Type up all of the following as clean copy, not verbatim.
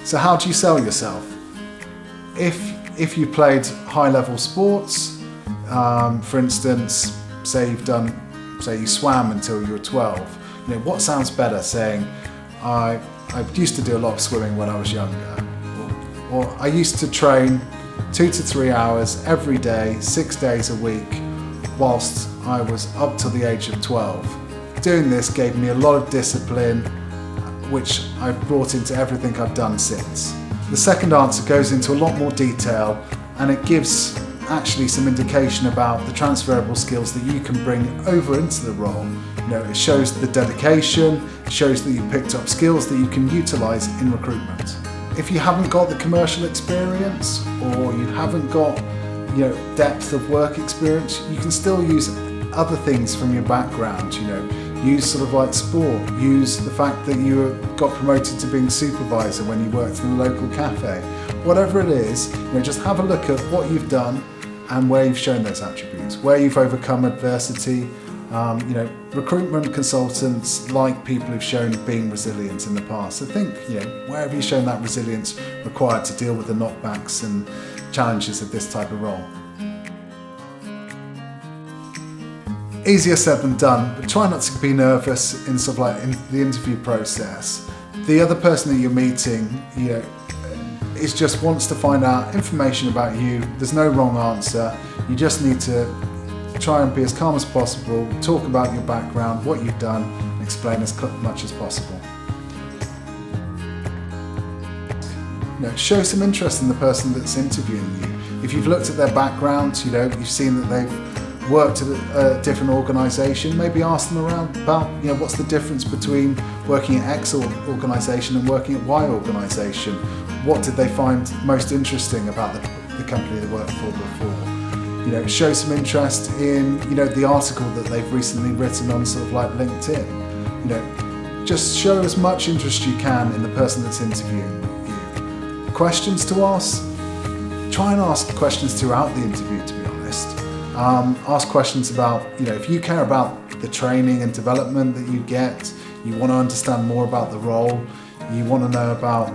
So how do you sell yourself? If you played high-level sports, for instance, say you swam until you were 12, what sounds better, saying, I used to do a lot of swimming when I was younger, or I used to train 2 to 3 hours every day, 6 days a week, whilst I was up to the age of 12. Doing this gave me a lot of discipline, which I've brought into everything I've done since. The second answer goes into a lot more detail, and it gives actually some indication about the transferable skills that you can bring over into the role. It shows the dedication, it shows that you picked up skills that you can utilise in recruitment. If you haven't got the commercial experience, or you haven't got depth of work experience, you can still use other things from your background. Use sort of like sport, use the fact that you got promoted to being supervisor when you worked in a local cafe. Whatever it is, just have a look at what you've done and where you've shown those attributes, where you've overcome adversity. Recruitment consultants like people who've shown being resilient in the past. So think, where have you shown that resilience required to deal with the knockbacks and challenges of this type of role? Easier said than done, but try not to be nervous in in the interview process. The other person that you're meeting, is just wants to find out information about you. There's no wrong answer. You just need to try and be as calm as possible, talk about your background, what you've done, and explain as much as possible. Show some interest in the person that's interviewing you. If you've looked at their background, you've seen that they've worked at a different organisation, maybe ask them about what's the difference between working at X organisation and working at Y organisation. What did they find most interesting about the company they worked for before? Show some interest in the article that they've recently written on LinkedIn. Just show as much interest you can in the person that's interviewing you. Questions to ask? Try and ask questions throughout the interview, to be honest. Ask questions about, if you care about the training and development that you get, you want to understand more about the role, you want to know about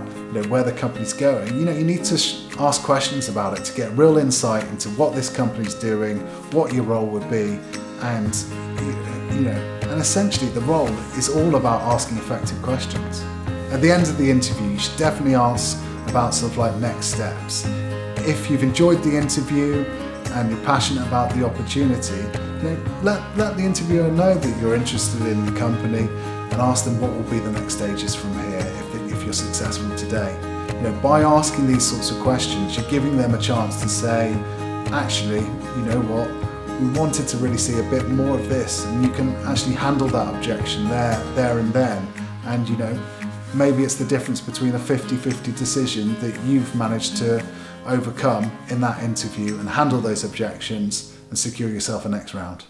where the company's going, you need to ask questions about it to get real insight into what this company's doing, what your role would be, and and essentially the role is all about asking effective questions. At the end of the interview, you should definitely ask about next steps. If you've enjoyed the interview and you're passionate about the opportunity, let the interviewer know that you're interested in the company, and ask them what will be the next stages from here if you're successful today. By asking these sorts of questions, you're giving them a chance to say, actually, we wanted to really see a bit more of this, and you can actually handle that objection there and then. And maybe it's the difference between a 50-50 decision that you've managed to overcome in that interview and handle those objections and secure yourself a next round.